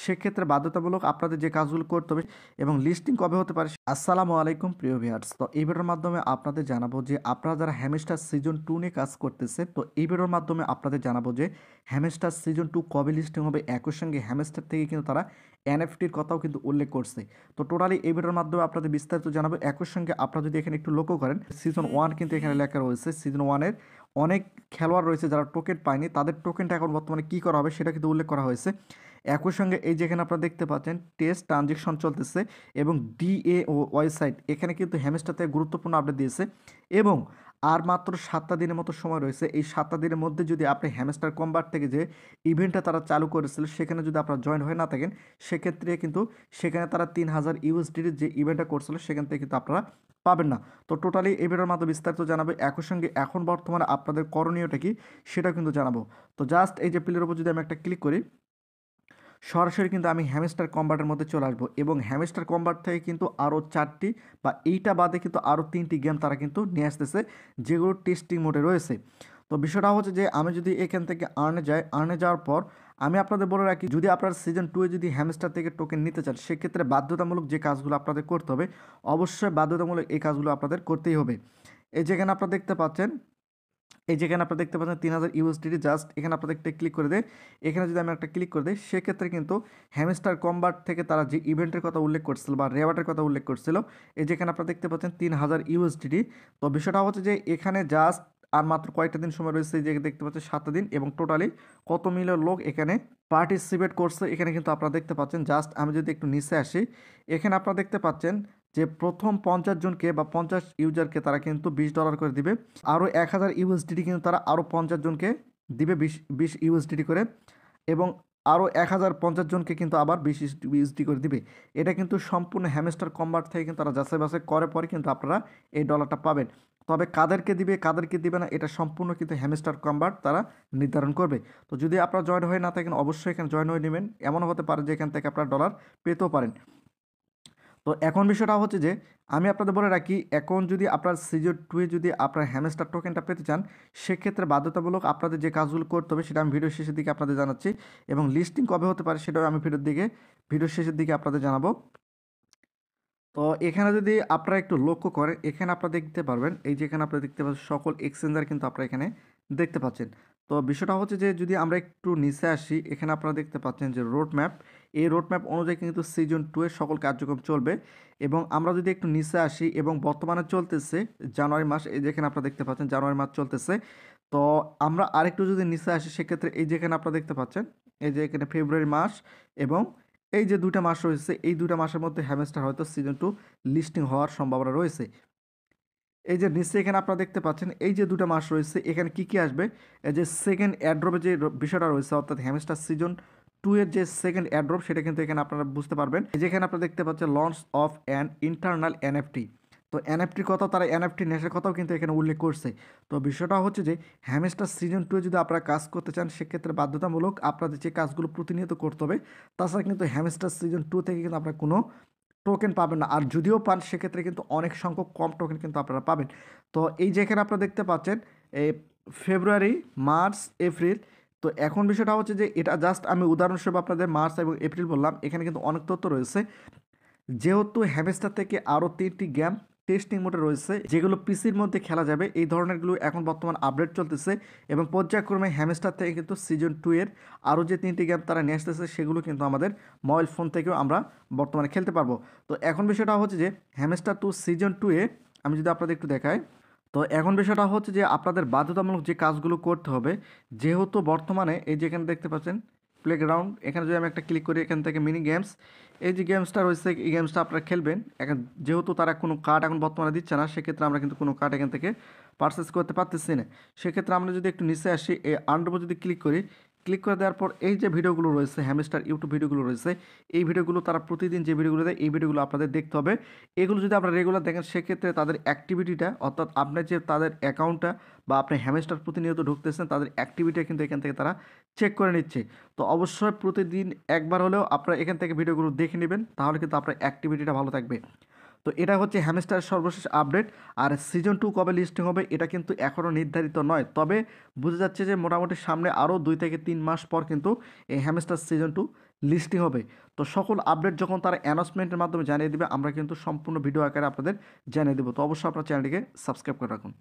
সেক্ষেত্রে বাধ্যতামূলক আপনাদের যে কাজগুলো করতে হবে এবং লিস্টিং কবে হতে পারে। আসসালামু আলাইকুম প্রিয় ভিউয়ার্স, তো এই ভিডিওর মাধ্যমে আপনাদের জানাবো যে আপনারা যারা হ্যামস্টার সিজন 2 নিয়ে কাজ করতেছে, তো এই ভিডিওর মাধ্যমে আপনাদের জানাবো যে হ্যামস্টার সিজন 2 কবে লিস্টিং হবে। একই সঙ্গে হ্যামস্টার থেকে কিন্তু তারা এনএফটির কথাও কিন্তু উল্লেখ করছে। তো টোটালি এই ভিডিওর মাধ্যমে আপনাদের বিস্তারিত জানাবো। একই সঙ্গে আপনারা যদি এখানে একটু লক্ষ্য করেন, সিজন 1 কিন্তু এখানে লেখা রয়েছে। সিজন 1 এর অনেক খেলোয়াড় রয়েছে যারা টোকেন পায়নি, তাদের টোকেনটা এখন বর্তমানে কী করা হবে সেটা কিন্তু উল্লেখ করা হয়েছে। একই সঙ্গে এই যেখানে আপনারা দেখতে পাচ্ছেন টেস্ট ট্রানজেকশন চলতেছে এবং ডিএও ওয়েবসাইট এখানে কিন্তু হ্যামস্টার থেকে গুরুত্বপূর্ণ আপডেট দিয়েছে এবং আর মাত্র 7টা দিনের মতো সময় রয়েছে। এই 7টা দিনের মধ্যে যদি আপনি হ্যামস্টার কম্বাট থেকে যে ইভেন্টটা তারা চালু করেছিল সেখানে যদি আপনারা জয়েন হয়ে না থাকেন, সেক্ষেত্রে কিন্তু সেখানে তারা 3000 ইউএসডির যে ইভেন্টটা করছিল সেখান থেকে কিন্তু আপনারা পাবেন না। তো টোটালি এই ভিডিওর মাধ্যমে বিস্তারিত জানাবে। একই সঙ্গে এখন বর্তমানে আপনাদের করণীয়টা কি সেটাও কিন্তু জানাবো। তো জাস্ট এই যে প্লের উপর যদি আমি একটা ক্লিক করি, সরাসরি কিন্তু আমি হ্যামস্টার কম্বাটের মধ্যে চলে আসবো এবং হ্যামস্টার কম্বাট থেকে কিন্তু আরও 4টি বা এইটা বাদে কিন্তু আরও 3টি গেম তারা কিন্তু নিয়ে আসতেছে যেগুলো টেস্টিং মোডে রয়েছে। তো বিষয়টা হচ্ছে যে আমি যদি এখান থেকে আর্নে যাওয়ার পর আমি আপনাদের বলে রাখি, যদি আপনার সিজন 2 যদি হ্যামস্টার থেকে টোকেন নিতে চান সেক্ষেত্রে বাধ্যতামূলক যে কাজগুলো আপনাদের করতে হবে, অবশ্যই বাধ্যতামূলক এই কাজগুলো আপনাদের করতেই হবে। এই যেখানে আপনারা দেখতে পাচ্ছেন, 3000 ইউএসডিটি, জাস্ট এখানে আপনাদের একটা ক্লিক করে দেয়। এখানে যদি আমি একটা ক্লিক করে দিই সেক্ষেত্রে কিন্তু হ্যামস্টার কম্বাট থেকে তারা যে ইভেন্টের কথা উল্লেখ করছিল বা রেওয়ার্ডের কথা উল্লেখ করছিল, এই যেখানে আপনারা দেখতে পাচ্ছেন 3000 ইউএসডিটি। তো বিষয়টা হচ্ছে যে এখানে জাস্ট আর মাত্র কয়েকটা দিন সময় রয়েছে, যে দেখতে পাচ্ছেন 7টা দিন এবং টোটালি কত মিলিয়ন লোক এখানে পার্টিসিপেট করছে এখানে কিন্তু আপনারা দেখতে পাচ্ছেন। জাস্ট আমি যদি একটু নিচে আসি, এখানে আপনারা দেখতে পাচ্ছেন যে প্রথম 50 জনকে বা 50 ইউজারকে তারা কিন্তু $20 করে দিবে। আরও 1000 ইউএসডিটি কিন্তু তারা আরও 50 জনকে দিবে 20 ইউএসডিটি করে এবং আরও 1050 জনকে কিন্তু আবার 20 ইউএসডি করে দিবে। এটা কিন্তু সম্পূর্ণ হ্যামস্টার কম্বাট থেকে কিন্তু তারা যাচাই বাছাই করে পরে কিন্তু আপনারা এই ডলারটা পাবেন। তবে কাদেরকে দিবে কাদেরকে দিবে না এটা সম্পূর্ণ কিন্তু হ্যামস্টার কম্বাট তারা নির্ধারণ করবে। তো যদি আপনারা জয়েন হয়ে না থাকেন অবশ্যই এখানে জয়েন হয়ে নেবেন। এমনও হতে পারে যে এখান থেকে আপনারা ডলার পেতেও পারেন। তো এখন বিষয়টা হচ্ছে যে আমি আপনাদের বলে রাখি, এখন যদি আপনার সিজন 2 এ যদি আপনার হ্যামস্টার টোকেনটা পেতে চান সেক্ষেত্রে বাধ্যতামূলক আপনাদের যে কাজগুলো করতে হবে সেটা আমি ভিডিও শেষের দিকে আপনাদের জানাচ্ছি এবং লিস্টিং কবে হতে পারে সেটাও আমি ভিডিও শেষের দিকে আপনাদের জানাবো। তো এখানে যদি আপনারা একটু লক্ষ্য করেন, এখানে আপনারা দেখতে পারবেন, এই যে এখানে আপনারা দেখতে পাচ্ছেন সকল এক্সচেঞ্জার কিন্তু আপনারা এখানে দেখতে পাচ্ছেন। তো বিষয়টা হচ্ছে যে যদি আমরা একটু নিচে আসি, এখানে আপনারা দেখতে পাচ্ছেন যে রোড ম্যাপ, এই রোড ম্যাপ অনুযায়ী কিন্তু সিজন 2 এর সকল কার্যক্রম চলবে এবং আমরা যদি একটু নিচে আসি এবং বর্তমানে চলতেছে জানুয়ারি মাস, এই যেখানে আপনারা দেখতে পাচ্ছেন জানুয়ারি মাস চলতেছে। তো আমরা আরেকটু যদি নিচে আসি সেক্ষেত্রে এই যেখানে আপনারা দেখতে পাচ্ছেন, এই যে এখানে ফেব্রুয়ারি মাস এবং এই যে 2টা মাস রয়েছে, এই 2টা মাসের মধ্যে হ্যামস্টার হয়তো সিজন 2 লিস্টিং হওয়ার সম্ভাবনা রয়েছে। এই যে নিচে এখানে আপনারা দেখতে পাচ্ছেন এই যে 2টা মাস রয়েছে, এখানে কি আসবে, এই যে সেকেন্ড এয়ারড্রপের যে বিষয়টা রয়েছে অর্থাৎ হ্যামস্টার সিজন 2 এর যে সেকেন্ড এয়ারড্রপ সেটা কিন্তু এখানে আপনারা বুঝতে পারবেন। এই যেখানে আপনারা দেখতে পাচ্ছেন launch of an internal NFT. তো এনএফটির কথাও তারা এনএফটি নেশার কথাও কিন্তু এখানে উল্লেখ করছে। তো বিষয়টা হচ্ছে যে হ্যামস্টার সিজন 2 এ যদি আপনারা কাজ করতে চান সেক্ষেত্রে বাধ্যতামূলক আপনাদের যে কাজগুলো প্রতিনিয়ত করতে হবে। তাছাড়া কিন্তু হ্যামস্টার সিজন 2 থেকে কিন্তু আপনারা কোনো টোকেন পাবেন না। আর যদিও পান সেক্ষেত্রে কিন্তু অনেক সংখ্যক কম টোকেন কিন্তু আপনারা পাবেন। তো এই যেখানে আপনারা দেখতে পাচ্ছেন এই ফেব্রুয়ারি, মার্চ, এপ্রিল। তো এখন বিষয়টা হচ্ছে যে এটা জাস্ট আমি উদাহরণস্বরূপ আপনাদের মার্চ এবং এপ্রিল বললাম, এখানে কিন্তু অনেক তথ্য রয়েছে। যেহেতু হ্যামস্টার থেকে আরও 3টি গেম টেস্টিং মোডে রয়েছে যেগুলো পিসির মধ্যে খেলা যাবে, এই ধরনেরগুলো এখন বর্তমান আপডেট চলতেছে এবং পর্যায়ক্রমে হ্যামস্টার থেকে কিন্তু সিজন 2 এর আরও যে 3টি গেম তারা নিয়ে আসতেছে সেগুলো কিন্তু আমাদের মোবাইল ফোন থেকেও আমরা বর্তমানে খেলতে পারবো। তো এখন বিষয়টা হচ্ছে যে হ্যামস্টার 2 সিজন 2 এ আমি যদি আপনাদের একটু দেখাই, তো এখন বিষয়টা হচ্ছে যে আপনাদের বাধ্যতামূলক যে কাজগুলো করতে হবে, যেহেতু বর্তমানে এই যে এখানে দেখতে পাচ্ছেন প্লেগ্রাউন্ড, এখানে যদি আমি একটা ক্লিক করি এখান থেকে মিনি গেমস, এই যে গেমসটা রয়েছে এই গেমসটা আপনারা খেলবেন। এখন যেহেতু তারা কোনো কার্ড এখন বর্তমানে দিচ্ছে না সেক্ষেত্রে আমরা কিন্তু কোনো কার্ড এখান থেকে পারচেস করতে পারতেছি না। সেক্ষেত্রে আমরা যদি একটু নিচে আসি, এই আন্ডার যদি ক্লিক করি, ক্লিক করে দেওয়ার পর এই যে ভিডিওগুলো রয়েছে হ্যামস্টার ইউটিউব ভিডিওগুলো রয়েছে, এই ভিডিওগুলো তারা প্রতিদিন যে ভিডিওগুলো দেয় এই ভিডিওগুলো আপনাদের দেখতে হবে। এগুলো যদি আপনারা রেগুলার দেখেন সেক্ষেত্রে তাদের অ্যাক্টিভিটিটা অর্থাৎ আপনার যে তাদের অ্যাকাউন্টটা বা আপনি হ্যামস্টার প্রতিনিয়ত ঢুকতেছেন তাদের অ্যাক্টিভিটি কিন্তু এখান থেকে তারা চেক করে নিচ্ছে। তো অবশ্যই প্রতিদিন একবার হলেও আপনারা এখান থেকে ভিডিওগুলো দেখে নেবেন, তাহলে কিন্তু আপনার অ্যাক্টিভিটিটা ভালো থাকবে। তো এটা হচ্ছে হ্যামস্টারের সর্বশেষ আপডেট। আর সিজন 2 কবে লিস্টিং হবে এটা কিন্তু এখনও নির্ধারিত নয়, তবে বোঝা যাচ্ছে যে মোটামুটি সামনে আরও 2 থেকে 3 মাস পর কিন্তু এই হ্যামস্টার সিজন 2 লিস্টিং হবে। তো সকল আপডেট যখন তারা অ্যানাউন্সমেন্টের মাধ্যমে জানিয়ে দিবে আমরা কিন্তু সম্পূর্ণ ভিডিও আকারে আপনাদের জানিয়ে দেবো। তো অবশ্যই আপনার চ্যানেলটিকে সাবস্ক্রাইব করে রাখুন।